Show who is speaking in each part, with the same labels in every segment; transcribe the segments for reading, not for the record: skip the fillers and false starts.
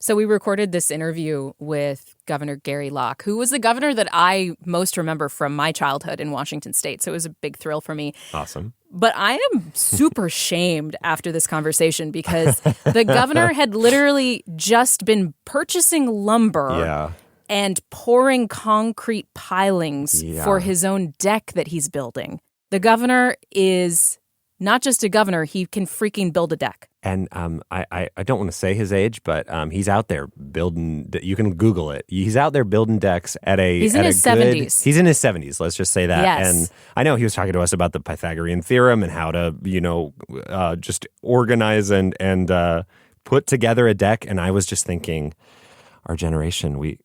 Speaker 1: So we recorded this interview with Governor Gary Locke, who was the governor that I most remember from my childhood in Washington State. So it was a big thrill for me.
Speaker 2: Awesome.
Speaker 1: But I am super shamed after this conversation because the governor had literally just been purchasing lumber and pouring concrete pilings for his own deck that he's building. The governor is not just a governor, he can freaking build a deck.
Speaker 2: And I don't want to say his age, but he's out there building. You can Google it. He's out there building decks at a.
Speaker 1: He's in his 70s.
Speaker 2: He's in his 70s. Let's just say that.
Speaker 1: Yes.
Speaker 2: And I know he was talking to us about the Pythagorean theorem and how to, just organize and put together a deck. And I was just thinking, our generation, we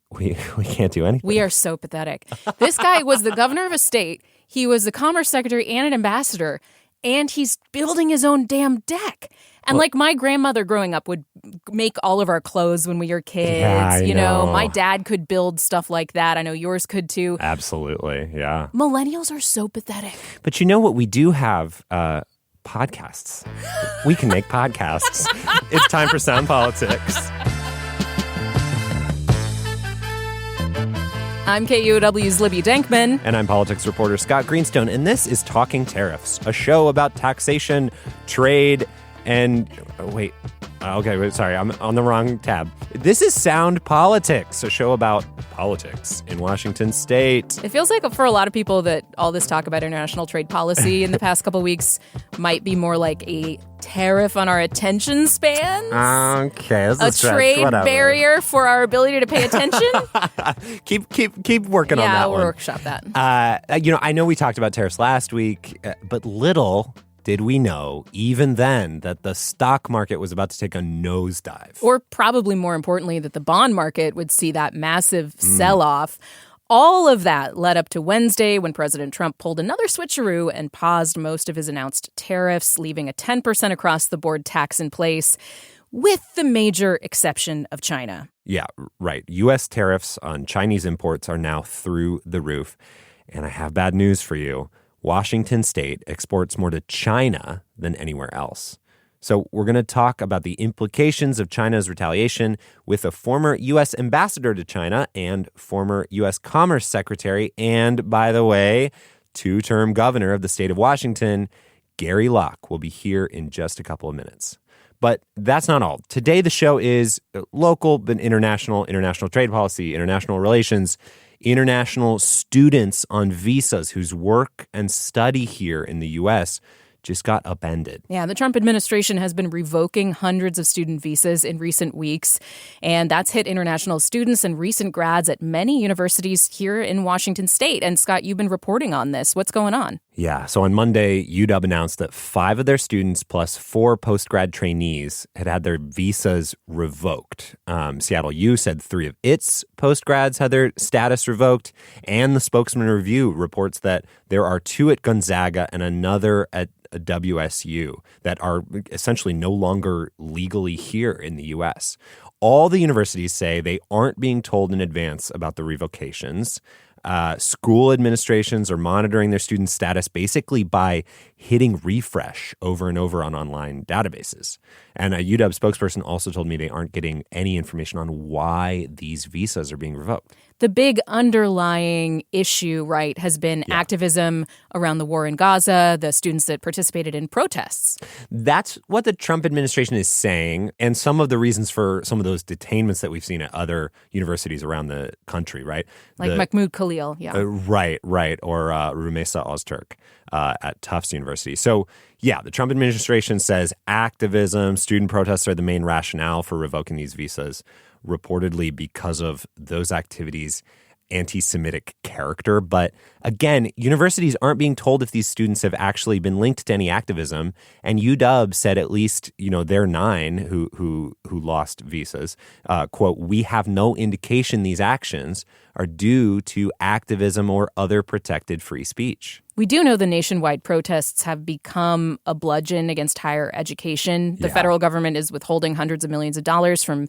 Speaker 2: can't do anything.
Speaker 1: We are so pathetic. This guy was the governor of a state. He was the commerce secretary and an ambassador. And he's building his own damn deck. And like my grandmother growing up would make all of our clothes when we were kids.
Speaker 2: Yeah, I know.
Speaker 1: My dad could build stuff like that. I know yours could too.
Speaker 2: Absolutely, yeah.
Speaker 1: Millennials are so pathetic.
Speaker 2: But you know what? We do have podcasts. We can make podcasts. It's time for Sound Politics.
Speaker 1: I'm KUOW's Libby Denkmann.
Speaker 2: And I'm politics reporter Scott Greenstone. And this is Talking Tariffs, a show about taxation, trade, and... Wait, sorry, I'm on the wrong tab. This is Sound Politics, a show about politics in Washington State.
Speaker 1: It feels like for a lot of people that all this talk about international trade policy in the past couple of weeks might be more like a tariff on our attention spans.
Speaker 2: Okay,
Speaker 1: a trade barrier for our ability to pay attention.
Speaker 2: keep working on that
Speaker 1: we'll
Speaker 2: one.
Speaker 1: workshop that.
Speaker 2: I know we talked about tariffs last week, but little did we know, even then, that the stock market was about to take a nosedive.
Speaker 1: Or probably more importantly, that the bond market would see that massive sell-off. All of that led up to Wednesday when President Trump pulled another switcheroo and paused most of his announced tariffs, leaving a 10% across-the-board tax in place, with the major exception of China.
Speaker 2: Yeah, right. U.S. tariffs on Chinese imports are now through the roof. And I have bad news for you. Washington State exports more to China than anywhere else. So we're going to talk about the implications of China's retaliation with a former U.S. ambassador to China and former U.S. Commerce Secretary and, by the way, two-term governor of the state of Washington. Gary Locke will be here in just a couple of minutes. But that's not all. Today the show is local but international trade policy, international relations, international students on visas whose work and study here in the U.S. just got upended.
Speaker 1: Yeah, the Trump administration has been revoking hundreds of student visas in recent weeks, and that's hit international students and recent grads at many universities here in Washington State. And Scott, you've been reporting on this. What's going on?
Speaker 2: Yeah, so on Monday, UW announced that 5 of their students plus 4 post-grad trainees had their visas revoked. Seattle U said 3 of its post-grads had their status revoked, and the Spokesman Review reports that there are 2 at Gonzaga and another at WSU that are essentially no longer legally here in the U.S. All the universities say they aren't being told in advance about the revocations. School administrations are monitoring their students' status basically by hitting refresh over and over on online databases. And a UW spokesperson also told me they aren't getting any information on why these visas are being revoked.
Speaker 1: The big underlying issue, right, has been activism around the war in Gaza, the students that participated in protests.
Speaker 2: That's what the Trump administration is saying, and some of the reasons for some of those detainments that we've seen at other universities around the country, right?
Speaker 1: Like Mahmoud Khalil, yeah.
Speaker 2: Right, or Rumeysa Ozturk at Tufts University. So, yeah, the Trump administration says activism, student protests are the main rationale for revoking these visas, reportedly because of those activities' anti-Semitic character. But again, universities aren't being told if these students have actually been linked to any activism. And UW said at least, their 9 who lost visas, quote, "We have no indication these actions are due to activism or other protected free speech."
Speaker 1: We do know the nationwide protests have become a bludgeon against higher education. The federal government is withholding hundreds of millions of dollars from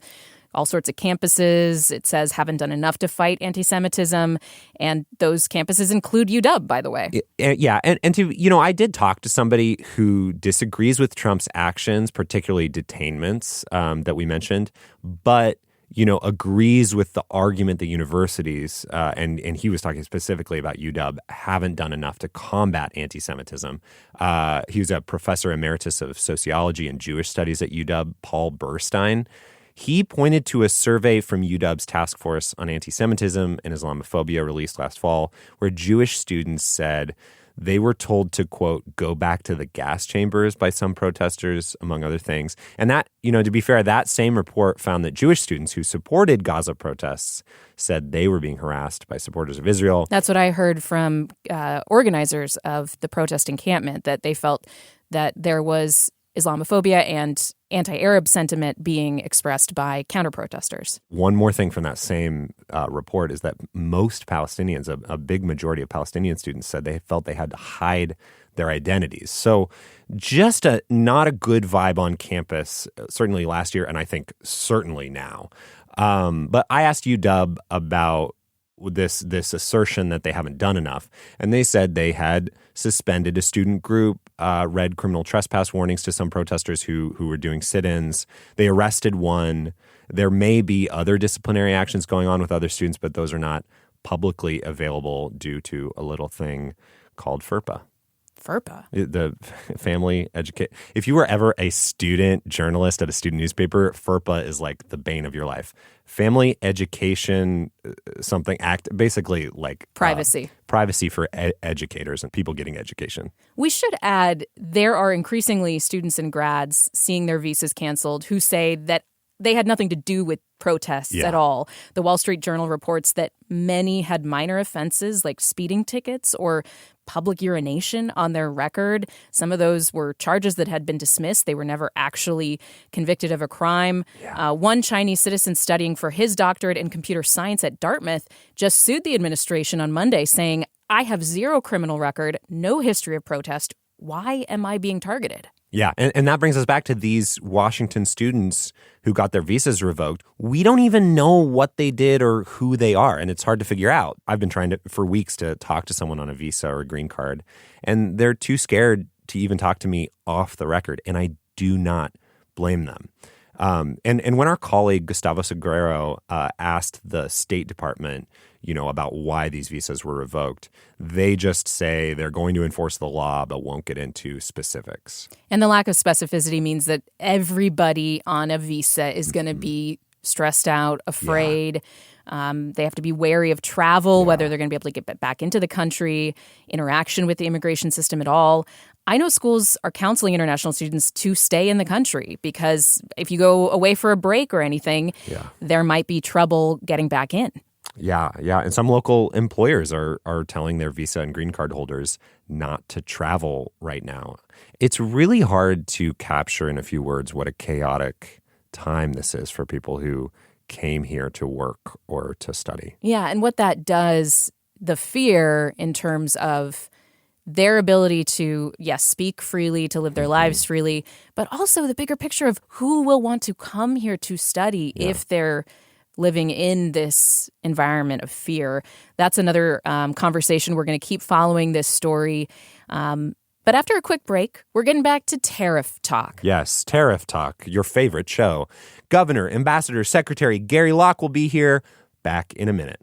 Speaker 1: all sorts of campuses, it says, haven't done enough to fight anti-Semitism. And those campuses include UW, by the way.
Speaker 2: Yeah. And to, I did talk to somebody who disagrees with Trump's actions, particularly detainments that we mentioned. But, agrees with the argument that universities, and he was talking specifically about UW, haven't done enough to combat anti-Semitism. He was a professor emeritus of sociology and Jewish studies at UW, Paul Burstein. He pointed to a survey from UW's Task Force on Anti-Semitism and Islamophobia released last fall, where Jewish students said they were told to, quote, go back to the gas chambers by some protesters, among other things. And that, to be fair, that same report found that Jewish students who supported Gaza protests said they were being harassed by supporters of Israel.
Speaker 1: That's what I heard from organizers of the protest encampment, that they felt that there was Islamophobia and anti-Arab sentiment being expressed by counter-protesters.
Speaker 2: One more thing from that same report is that most Palestinians, a big majority of Palestinian students, said they felt they had to hide their identities. So just not a good vibe on campus, certainly last year, and I think certainly now. But I asked UW about this assertion that they haven't done enough. And they said they had suspended a student group, read criminal trespass warnings to some protesters who were doing sit-ins. They arrested one. There may be other disciplinary actions going on with other students, but those are not publicly available due to a little thing called FERPA.
Speaker 1: FERPA?
Speaker 2: The Family Education. If you were ever a student journalist at a student newspaper, FERPA is like the bane of your life. Family Education something act, basically like
Speaker 1: privacy.
Speaker 2: Privacy for educators and people getting education.
Speaker 1: We should add there are increasingly students and grads seeing their visas canceled who say that they had nothing to do with protests at all. The Wall Street Journal reports that many had minor offenses like speeding tickets or public urination on their record. Some of those were charges that had been dismissed. They were never actually convicted of a crime. One Chinese citizen studying for his doctorate in computer science at Dartmouth just sued the administration on Monday saying, I have zero criminal record, no history of protest. Why am I being targeted?
Speaker 2: Yeah, and that brings us back to these Washington students who got their visas revoked. We don't even know what they did or who they are, and it's hard to figure out. I've been trying for weeks to talk to someone on a visa or a green card, and they're too scared to even talk to me off the record, and I do not blame them. And when our colleague Gustavo Seguro asked the State Department, about why these visas were revoked, they just say they're going to enforce the law but won't get into specifics.
Speaker 1: And the lack of specificity means that everybody on a visa is going to be stressed out, afraid. They have to be wary of travel, whether they're going to be able to get back into the country, interaction with the immigration system at all. I know schools are counseling international students to stay in the country because if you go away for a break or anything, there might be trouble getting back in.
Speaker 2: Yeah. And some local employers are telling their visa and green card holders not to travel right now. It's really hard to capture in a few words what a chaotic time this is for people who came here to work or to study.
Speaker 1: Yeah, and what that does, the fear in terms of their ability to, speak freely, to live their lives freely, but also the bigger picture of who will want to come here to study if they're living in this environment of fear. That's another conversation. We're going to keep following this story. But after a quick break, we're getting back to tariff talk.
Speaker 2: Yes, tariff talk, your favorite show. Governor, Ambassador, Secretary Gary Locke will be here. Back in a minute.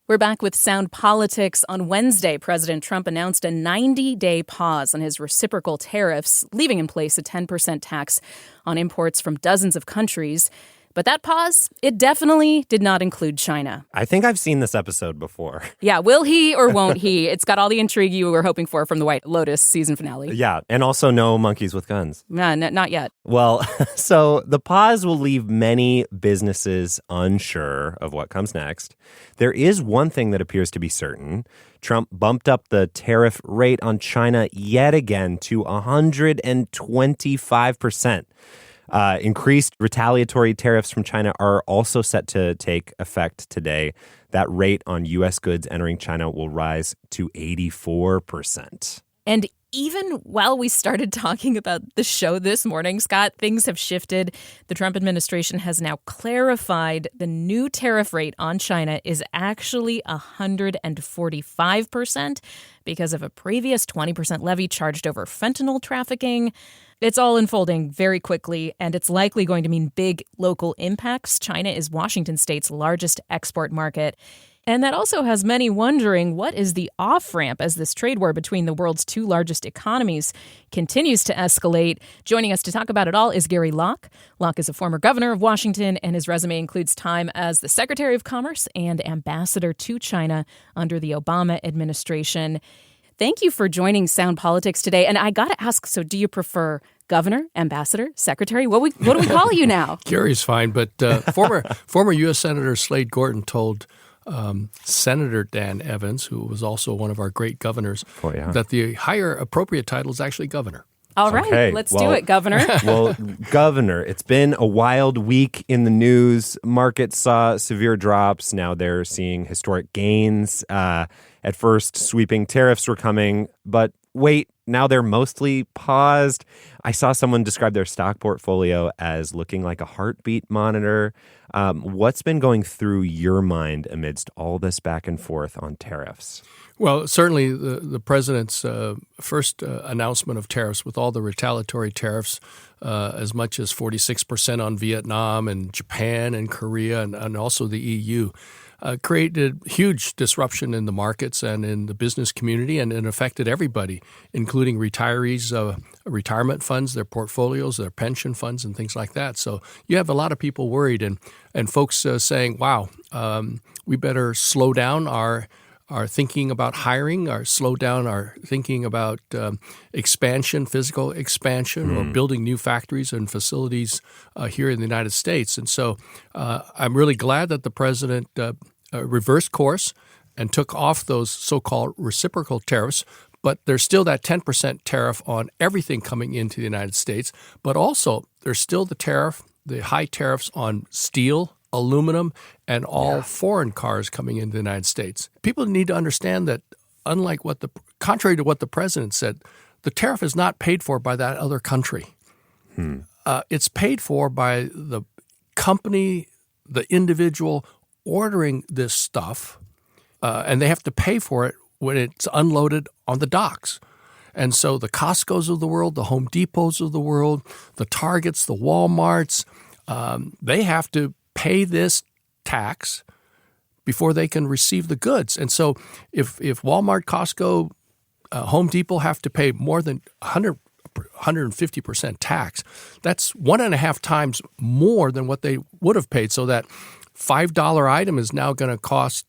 Speaker 1: We're back with Sound Politics. On Wednesday, President Trump announced a 90-day pause on his reciprocal tariffs, leaving in place a 10% tax on imports from dozens of countries. But that pause, it definitely did not include China.
Speaker 2: I think I've seen this episode before.
Speaker 1: Yeah, will he or won't he? It's got all the intrigue you were hoping for from the White Lotus season finale.
Speaker 2: Yeah, and also no monkeys with guns.
Speaker 1: Not yet.
Speaker 2: Well, so the pause will leave many businesses unsure of what comes next. There is one thing that appears to be certain. Trump bumped up the tariff rate on China yet again to 125%. Increased retaliatory tariffs from China are also set to take effect today. That rate on U.S. goods entering China will rise to 84%.
Speaker 1: And even while we started talking about the show this morning, Scott, things have shifted. The Trump administration has now clarified the new tariff rate on China is actually 145% because of a previous 20% levy charged over fentanyl trafficking. It's all unfolding very quickly, and it's likely going to mean big local impacts. China is Washington state's largest export market. And that also has many wondering, what is the off-ramp as this trade war between the world's two largest economies continues to escalate? Joining us to talk about it all is Gary Locke. Locke is a former governor of Washington, and his resume includes time as the Secretary of Commerce and ambassador to China under the Obama administration. Thank you for joining Sound Politics today. And I got to ask, so do you prefer governor, ambassador, secretary? What do we call you now?
Speaker 3: Gary's fine, but former U.S. Senator Slade Gorton told Senator Dan Evans, who was also one of our great governors, that the higher appropriate title is actually governor.
Speaker 1: All right, let's do it, Governor.
Speaker 2: Well, Governor, it's been a wild week in the news. Markets saw severe drops. Now they're seeing historic gains. At first, sweeping tariffs were coming, but wait, now they're mostly paused. I saw someone describe their stock portfolio as looking like a heartbeat monitor. What's been going through your mind amidst all this back and forth on tariffs?
Speaker 3: Well, certainly the president's first announcement of tariffs with all the retaliatory tariffs, as much as 46% on Vietnam and Japan and Korea and also the EU, created huge disruption in the markets and in the business community, and it affected everybody, including retirees' retirement funds, their portfolios, their pension funds, and things like that. So you have a lot of people worried and folks saying, wow, we better slow down our thinking about hiring, or slow down our thinking about expansion, physical expansion, or building new factories and facilities here in the United States. And so I'm really glad that the president reversed course and took off those so-called reciprocal tariffs, but there's still that 10% tariff on everything coming into the United States. But also there's still the high tariffs on steel, aluminum, and all foreign cars coming into the United States. People need to understand that, contrary to what the president said, the tariff is not paid for by that other country. It's paid for by the company, the individual ordering this stuff, and they have to pay for it when it's unloaded on the docks. And so the Costcos of the world, the Home Depots of the world, the Targets, the Walmarts, they have to pay this tax before they can receive the goods. And so if Walmart, Costco, Home Depot have to pay more than 150% tax, that's 1.5 times more than what they would have paid. So that $5 item is now going to cost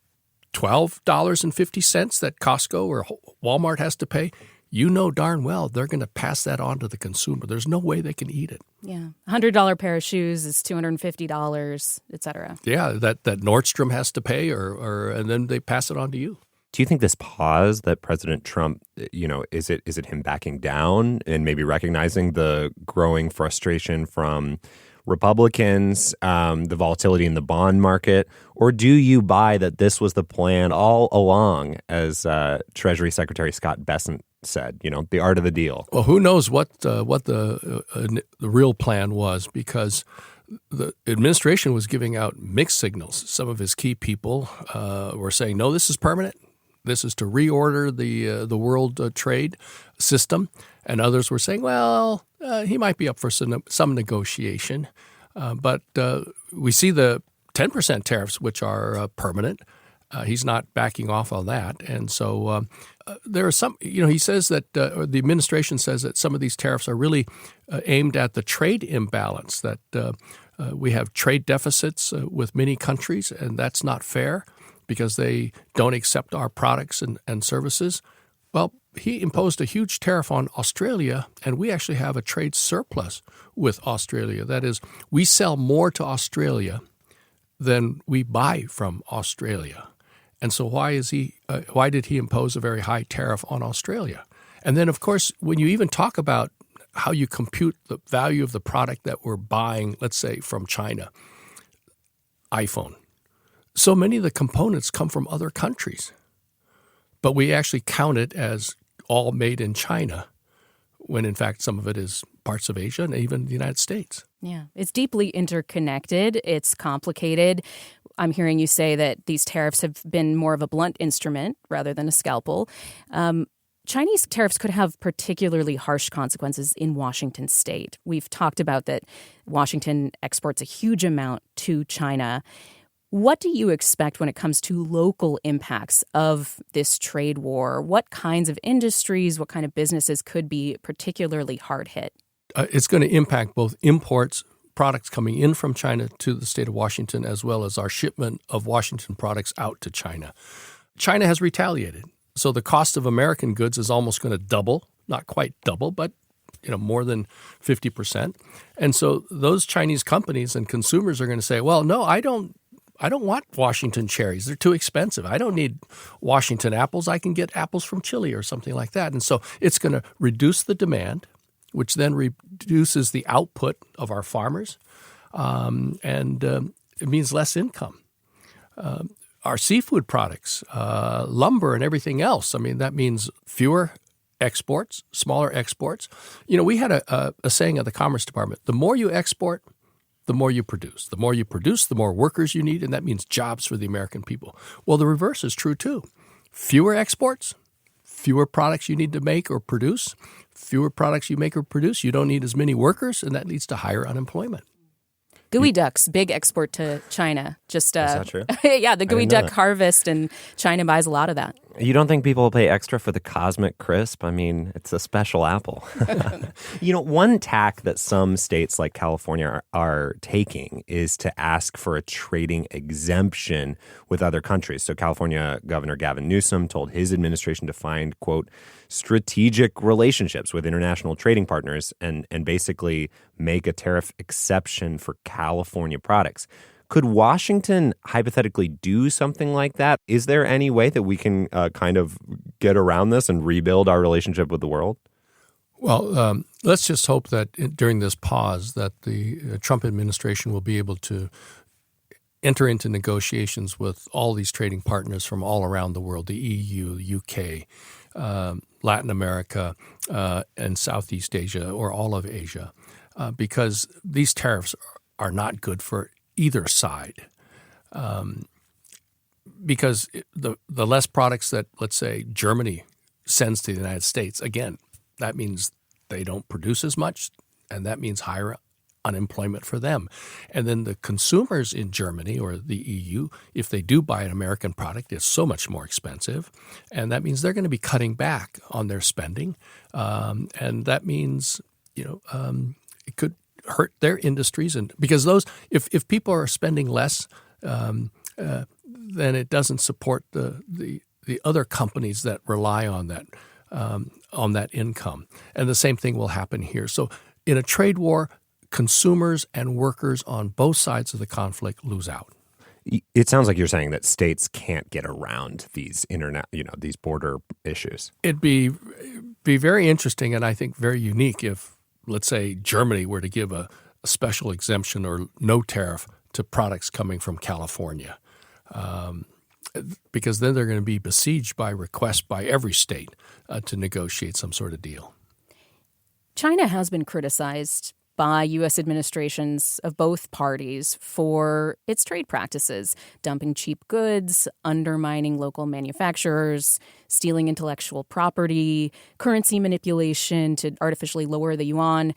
Speaker 3: $12.50 that Costco or Walmart has to pay. You know darn well they're going to pass that on to the consumer. There's no way they can eat it.
Speaker 1: Yeah. $100 pair of shoes is $250, et cetera.
Speaker 3: Yeah, that Nordstrom has to pay, and then they pass it on to you.
Speaker 2: Do you think this pause that President Trump, is it him backing down and maybe recognizing the growing frustration from Republicans, the volatility in the bond market, or do you buy that this was the plan all along, as Treasury Secretary Scott Bessent said, the art of the deal?
Speaker 3: Well, who knows what the real plan was, because the administration was giving out mixed signals. Some of his key people were saying, no, this is permanent. This is to reorder the world trade system. And others were saying, well, he might be up for some negotiation. But we see the 10% tariffs, which are permanent. He's not backing off on that. And so there are some, he says that the administration says that some of these tariffs are really aimed at the trade imbalance, that we have trade deficits with many countries, and that's not fair because they don't accept our products and services. Well, he imposed a huge tariff on Australia, and we actually have a trade surplus with Australia. That is, we sell more to Australia than we buy from Australia. And so why did he impose a very high tariff on Australia? And then, of course, when you even talk about how you compute the value of the product that we're buying, let's say from China, iPhone, so many of the components come from other countries, but we actually count it as all made in China, when in fact some of it is parts of Asia and even the United States.
Speaker 1: Yeah, it's deeply interconnected. It's complicated. I'm hearing you say that these tariffs have been more of a blunt instrument rather than a scalpel. Chinese tariffs could have particularly harsh consequences in Washington state. We've talked about that Washington exports a huge amount to China. What do you expect when it comes to local impacts of this trade war? What kinds of industries, what kind of businesses could be particularly hard hit?
Speaker 3: It's going to impact both imports, products coming in from China to the state of Washington, as well as our shipment of Washington products out to China. China has retaliated. So the cost of American goods is almost going to double, not quite double, but more than 50%. And so those Chinese companies and consumers are going to say, well, no, I don't want Washington cherries. They're too expensive. I don't need Washington apples. I can get apples from Chile or something like that. And so it's going to reduce the demand, which then reduces the output of our farmers, and it means less income. Our seafood products, lumber and everything else, that means fewer exports, smaller exports. We had a saying at the Commerce Department, the more you export, the more you produce. The more you produce, the more workers you need, and that means jobs for the American people. Well, the reverse is true too. Fewer exports, fewer products you need to make or produce. Fewer products you make or produce, you don't need as many workers, and that leads to higher unemployment.
Speaker 1: Gooey ducks, big export to China. Is
Speaker 2: that true?
Speaker 1: Yeah, the gooey duck harvest, and China buys a lot of that.
Speaker 2: You don't think people will pay extra for the Cosmic Crisp? It's a special apple. One tack that some states like California are taking is to ask for a trading exemption with other countries. So California Governor Gavin Newsom told his administration to find, quote, strategic relationships with international trading partners and basically make a tariff exception for California products. Could Washington hypothetically do something like that? Is there any way that we can kind of get around this and rebuild our relationship with the world?
Speaker 3: Well, let's just hope that during this pause that the Trump administration will be able to enter into negotiations with all these trading partners from all around the world, the EU, UK, Latin America, and Southeast Asia, or all of Asia, because these tariffs are not good for either side. Because the less products that, let's say, Germany sends to the United States, again, that means they don't produce as much, and that means higher unemployment for them. And then the consumers in Germany or the EU, if they do buy an American product, it's so much more expensive, and that means they're going to be cutting back on their spending, and that means it could hurt their industries, and because those, if people are spending less, then it doesn't support the other companies that rely on that income, and the same thing will happen here. So in a trade war, consumers and workers on both sides of the conflict lose out.
Speaker 2: It sounds like you're saying that states can't get around these these border issues.
Speaker 3: It'd be very interesting, and I think very unique if, let's say, Germany were to give a special exemption or no tariff to products coming from California, because then they're going to be besieged by requests by every state to negotiate some sort of deal.
Speaker 1: China has been criticized by U.S. administrations of both parties for its trade practices, dumping cheap goods, undermining local manufacturers, stealing intellectual property, currency manipulation to artificially lower the yuan.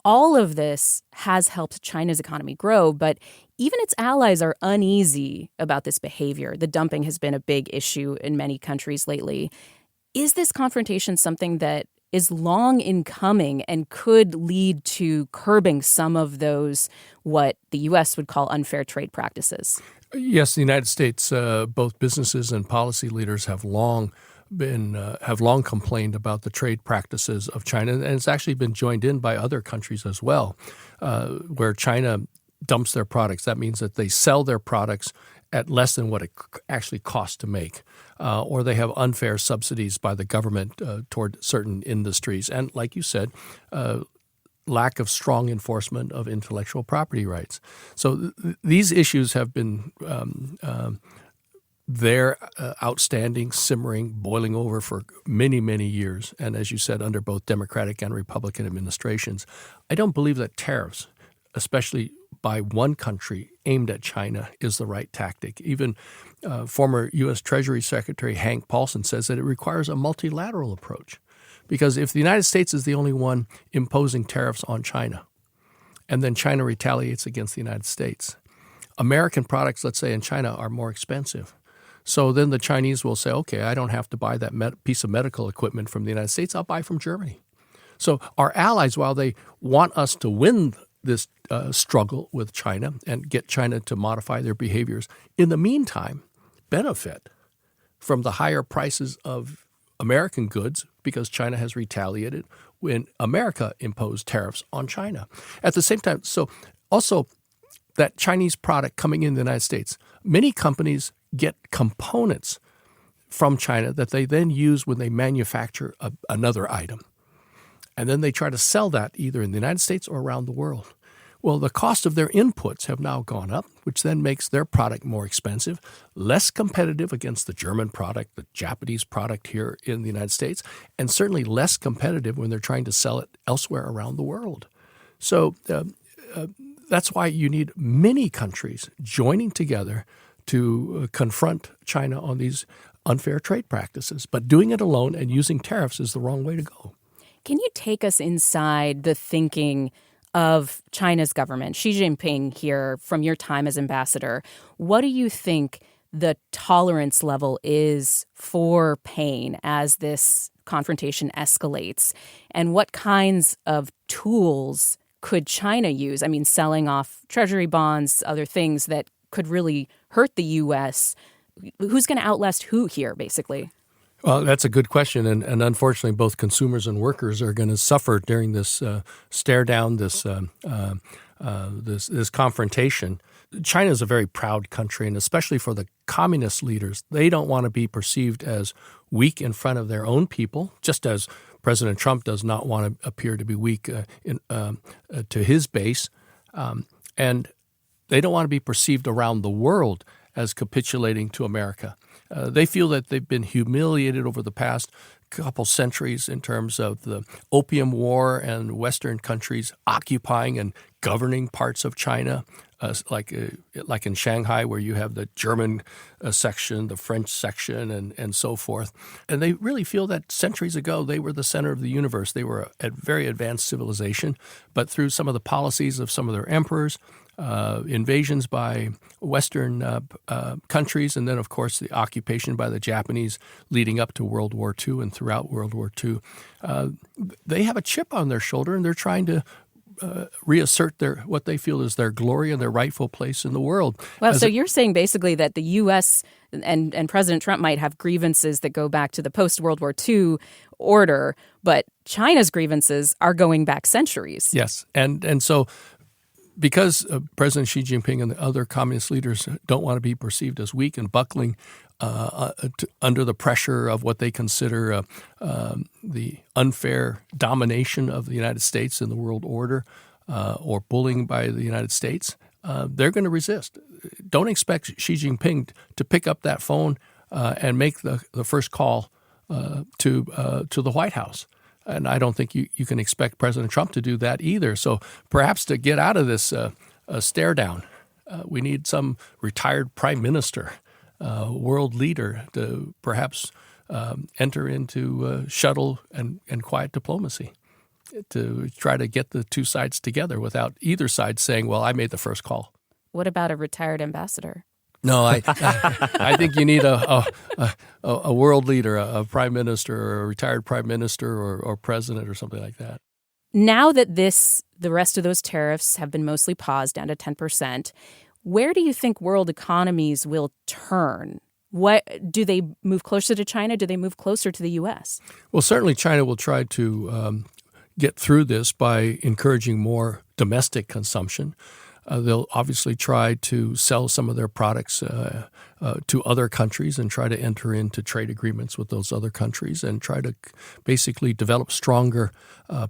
Speaker 1: All of this has helped China's economy grow, but even its allies are uneasy about this behavior. The dumping has been a big issue in many countries lately. Is this confrontation something that is long in coming and could lead to curbing some of those, what the U.S. would call unfair trade practices?
Speaker 3: Yes, the United States, both businesses and policy leaders have long complained about the trade practices of China, and it's actually been joined in by other countries as well, where China dumps their products. That means that they sell their products at less than what it actually costs to make, or they have unfair subsidies by the government toward certain industries. And like you said, lack of strong enforcement of intellectual property rights. So these issues have been outstanding, simmering, boiling over for many, many years. And as you said, under both Democratic and Republican administrations, I don't believe that tariffs, especially by one country aimed at China is the right tactic. Even former U.S. Treasury Secretary Hank Paulson says that it requires a multilateral approach. Because if the United States is the only one imposing tariffs on China, and then China retaliates against the United States, American products, let's say in China, are more expensive. So then the Chinese will say, okay, I don't have to buy that piece of medical equipment from the United States. I'll buy from Germany. So our allies, while they want us to win this struggle with China and get China to modify their behaviors, in the meantime, benefit from the higher prices of American goods because China has retaliated when America imposed tariffs on China. At the same time, so also that Chinese product coming in the United States, many companies get components from China that they then use when they manufacture another item. And then they try to sell that either in the United States or around the world. Well, the cost of their inputs have now gone up, which then makes their product more expensive, less competitive against the German product, the Japanese product here in the United States, and certainly less competitive when they're trying to sell it elsewhere around the world. So that's why you need many countries joining together to confront China on these unfair trade practices. But doing it alone and using tariffs is the wrong way to go.
Speaker 1: Can you take us inside the thinking of China's government, Xi Jinping here, from your time as ambassador? What do you think the tolerance level is for pain as this confrontation escalates? And what kinds of tools could China use? I mean, selling off treasury bonds, other things that could really hurt the U.S. Who's going to outlast who here, basically?
Speaker 3: Well, that's a good question, and unfortunately, both consumers and workers are going to suffer during this stare down, this confrontation. China is a very proud country, and especially for the communist leaders, they don't want to be perceived as weak in front of their own people, just as President Trump does not want to appear to be weak to his base, and they don't want to be perceived around the world as capitulating to America. They feel that they've been humiliated over the past couple centuries in terms of the Opium War and Western countries occupying and governing parts of China, like in Shanghai, where you have the German section, the French section, and so forth. And they really feel that centuries ago they were the center of the universe. They were a very advanced civilization, but through some of the policies of some of their emperors, invasions by Western countries, and then, of course, the occupation by the Japanese leading up to World War II and throughout World War II. They have a chip on their shoulder, and they're trying to reassert what they feel is their glory and their rightful place in the world.
Speaker 1: Well, so you're saying basically that the U.S. and President Trump might have grievances that go back to the post-World War II order, but China's grievances are going back centuries.
Speaker 3: Yes, and so because President Xi Jinping and the other communist leaders don't want to be perceived as weak and buckling under the pressure of what they consider the unfair domination of the United States in the world order or bullying by the United States, they're going to resist. Don't expect Xi Jinping to pick up that phone and make the first call to the White House. And I don't think you can expect President Trump to do that either. So perhaps to get out of this stare down, we need some retired prime minister, world leader, to perhaps enter into shuttle and quiet diplomacy to try to get the two sides together without either side saying, well, I made the first call.
Speaker 1: What about a retired ambassador?
Speaker 3: No, I think you need a world leader, a prime minister, or a retired prime minister, or president, or something like that.
Speaker 1: Now that the rest of those tariffs have been mostly paused down to 10%, where do you think world economies will turn? What do they move closer to China? Do they move closer to the U.S.?
Speaker 3: Well, certainly China will try to get through this by encouraging more domestic consumption. They'll obviously try to sell some of their products to other countries and try to enter into trade agreements with those other countries and try to basically develop stronger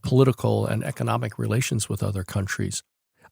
Speaker 3: political and economic relations with other countries.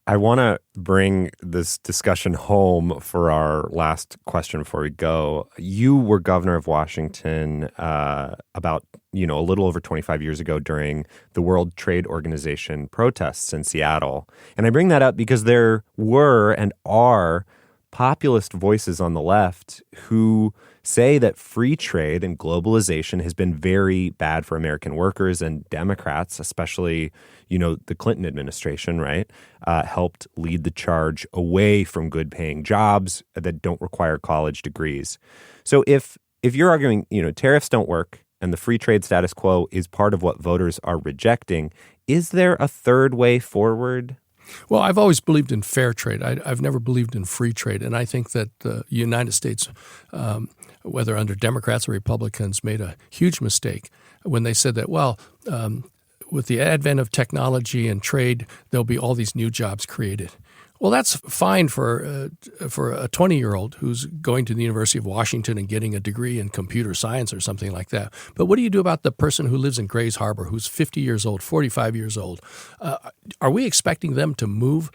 Speaker 2: I want to bring this discussion home for our last question before we go. You were governor of Washington about a little over 25 years ago during the World Trade Organization protests in Seattle. And I bring that up because there were and are populist voices on the left who say that free trade and globalization has been very bad for American workers, and Democrats, especially, the Clinton administration, right, helped lead the charge away from good-paying jobs that don't require college degrees. So if you're arguing, tariffs don't work and the free trade status quo is part of what voters are rejecting, is there a third way forward?
Speaker 3: Well, I've always believed in fair trade. I've never believed in free trade. And I think that the United States, whether under Democrats or Republicans, made a huge mistake when they said that, with the advent of technology and trade, there'll be all these new jobs created. Well, that's fine for a 20-year-old who's going to the University of Washington and getting a degree in computer science or something like that. But what do you do about the person who lives in Grays Harbor, who's 50 years old, 45 years old? Are we expecting them to move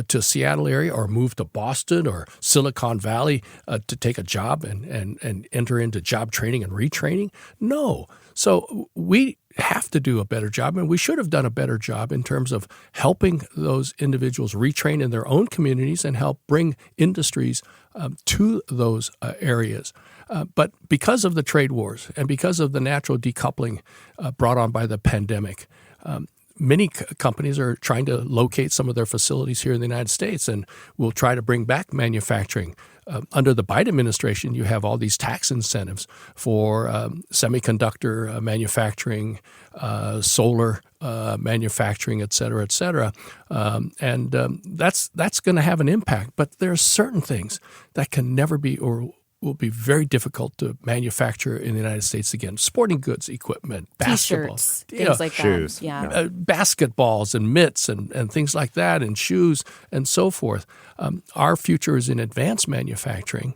Speaker 3: to Seattle area or move to Boston or Silicon Valley to take a job and enter into job training and retraining? No. So we have to do a better job, and we should have done a better job in terms of helping those individuals retrain in their own communities and help bring industries to those areas. But because of the trade wars and because of the natural decoupling brought on by the pandemic, many companies are trying to locate some of their facilities here in the United States and will try to bring back manufacturing. Under the Biden administration, you have all these tax incentives for semiconductor manufacturing, solar manufacturing, et cetera, et cetera. And that's going to have an impact. But there are certain things that can never be or will be very difficult to manufacture in the United States again. Sporting goods equipment, basketball,
Speaker 1: T-shirts, things like
Speaker 2: shoes.
Speaker 1: that. Yeah.
Speaker 3: Basketballs and mitts and things like that, and shoes and so forth. Our future is in advanced manufacturing,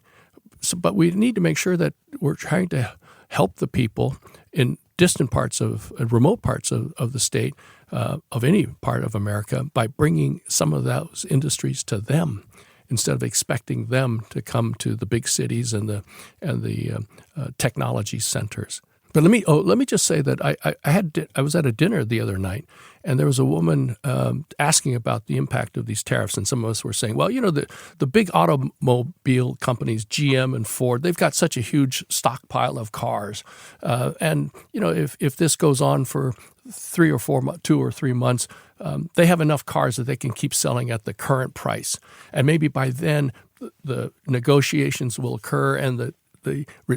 Speaker 3: but we need to make sure that we're trying to help the people in distant parts of remote parts of the state, of any part of America, by bringing some of those industries to them, instead of expecting them to come to the big cities and the technology centers. But let me just say that I was at a dinner the other night, and there was a woman asking about the impact of these tariffs, and some of us were saying, well, the big automobile companies, GM and Ford, they've got such a huge stockpile of cars, and if this goes on for 2 or 3 months, they have enough cars that they can keep selling at the current price, and maybe by then the negotiations will occur and the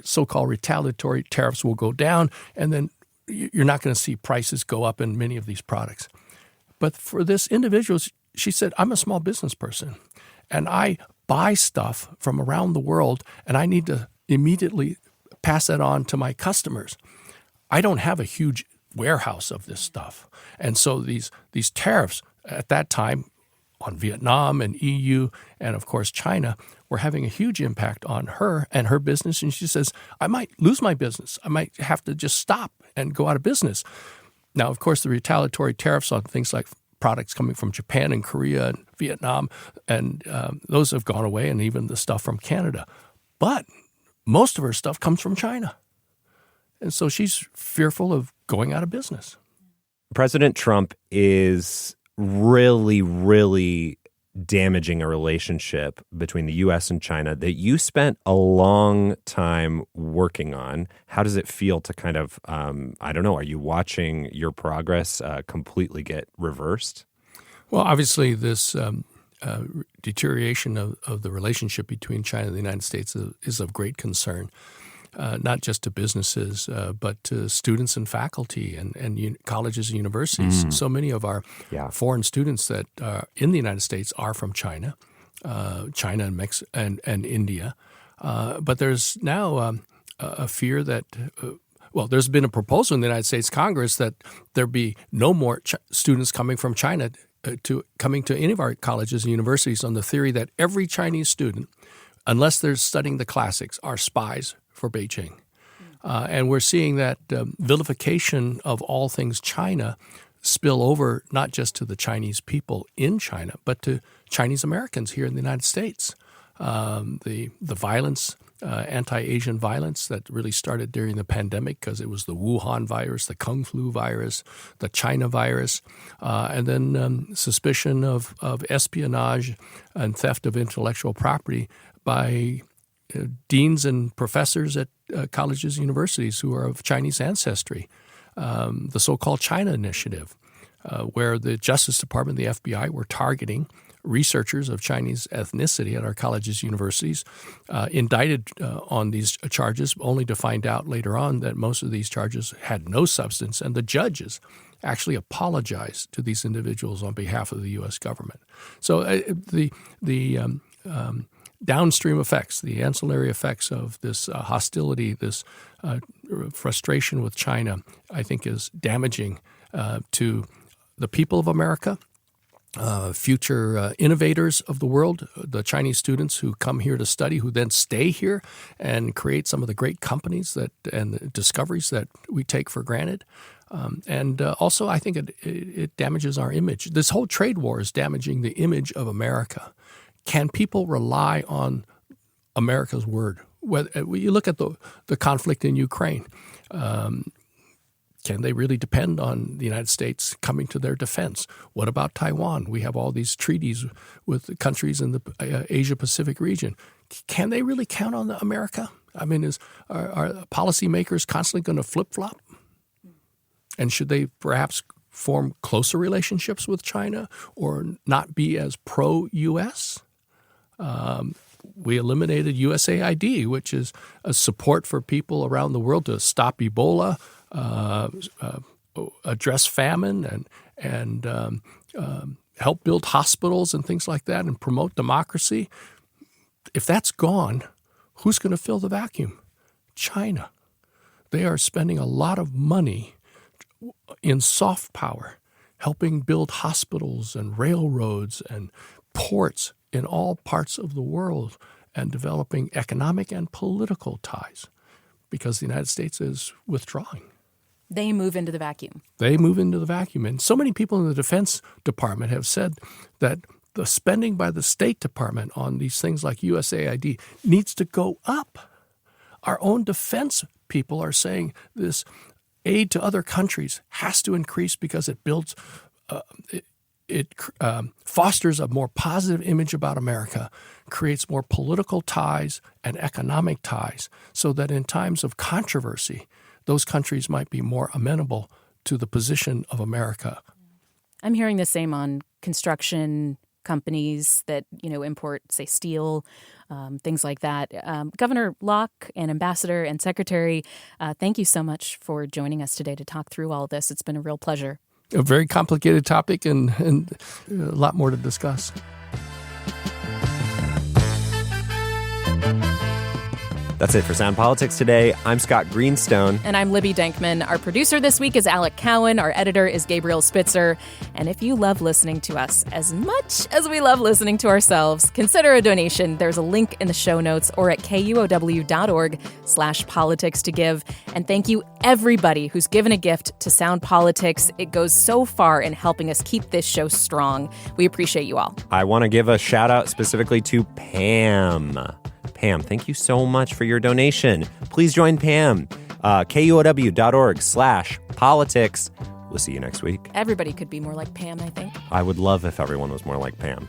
Speaker 3: so-called retaliatory tariffs will go down, and then you're not going to see prices go up in many of these products. But for this individual, she said, I'm a small business person, and I buy stuff from around the world, and I need to immediately pass that on to my customers. I don't have a huge warehouse of this stuff. And so these tariffs at that time on Vietnam and EU and, of course, China were having a huge impact on her and her business. And she says, I might lose my business. I might have to just stop and go out of business. Now, of course, the retaliatory tariffs on things like products coming from Japan and Korea and Vietnam, and those have gone away, and even the stuff from Canada. But most of her stuff comes from China. And so she's fearful of going out of business.
Speaker 2: President Trump is really, really damaging a relationship between the U.S. and China that you spent a long time working on. How does it feel to kind of, are you watching your progress completely get reversed?
Speaker 3: Well, obviously, this deterioration of the relationship between China and the United States is of great concern. Not just to businesses, but to students and faculty and colleges and universities. So many of our foreign students that are in the United States are from China and Mexico and India. But there's now a fear that, there's been a proposal in the United States Congress that there be no more students coming from China coming to any of our colleges and universities, on the theory that every Chinese student, unless they're studying the classics, are spies for Beijing. And we're seeing that vilification of all things China spill over not just to the Chinese people in China, but to Chinese Americans here in the United States. the violence, anti-Asian violence that really started during the pandemic because it was the Wuhan virus, the Kung Flu virus, the China virus, and then suspicion of espionage and theft of intellectual property by deans and professors at colleges and universities who are of Chinese ancestry. The so-called China Initiative, where the Justice Department and the FBI were targeting researchers of Chinese ethnicity at our colleges and universities, indicted on these charges, only to find out later on that most of these charges had no substance, and the judges actually apologized to these individuals on behalf of the U.S. government. So the downstream effects, the ancillary effects of this hostility, this frustration with China, I think is damaging to the people of America, future innovators of the world, the Chinese students who come here to study, who then stay here and create some of the great companies and the discoveries that we take for granted. And also, I think it damages our image. This whole trade war is damaging the image of America. Can people rely on America's word? When you look at the conflict in Ukraine, can they really depend on the United States coming to their defense? What about Taiwan? We have all these treaties with the countries in the Asia-Pacific region. Can they really count on America? I mean, are policymakers constantly going to flip-flop? And should they perhaps form closer relationships with China or not be as pro-U.S.? We eliminated USAID, which is a support for people around the world to stop Ebola, address famine, and help build hospitals and things like that and promote democracy. If that's gone, who's going to fill the vacuum? China. They are spending a lot of money in soft power, helping build hospitals and railroads and ports in all parts of the world and developing economic and political ties because the United States is withdrawing.
Speaker 1: They move into the vacuum.
Speaker 3: They move into the vacuum. And so many people in the Defense Department have said that the spending by the State Department on these things like USAID needs to go up. Our own defense people are saying this aid to other countries has to increase because it builds it fosters a more positive image about America, creates more political ties and economic ties so that in times of controversy, those countries might be more amenable to the position of America.
Speaker 1: I'm hearing the same on construction companies that, import, say, steel, things like that. Governor Locke and Ambassador and Secretary, thank you so much for joining us today to talk through all this. It's been a real pleasure.
Speaker 3: A very complicated topic and a lot more to discuss.
Speaker 2: That's it for Sound Politics today. I'm Scott Greenstone.
Speaker 1: And I'm Libby Denkmann. Our producer this week is Alec Cowan. Our editor is Gabriel Spitzer. And if you love listening to us as much as we love listening to ourselves, consider a donation. There's a link in the show notes or at KUOW.org/politics to give. And thank you everybody who's given a gift to Sound Politics. It goes so far in helping us keep this show strong. We appreciate you all.
Speaker 2: I want to give a shout out specifically to Pam. Pam, thank you so much for your donation. Please join Pam, KUOW.org/politics. We'll see you next week.
Speaker 1: Everybody could be more like Pam, I think.
Speaker 2: I would love if everyone was more like Pam.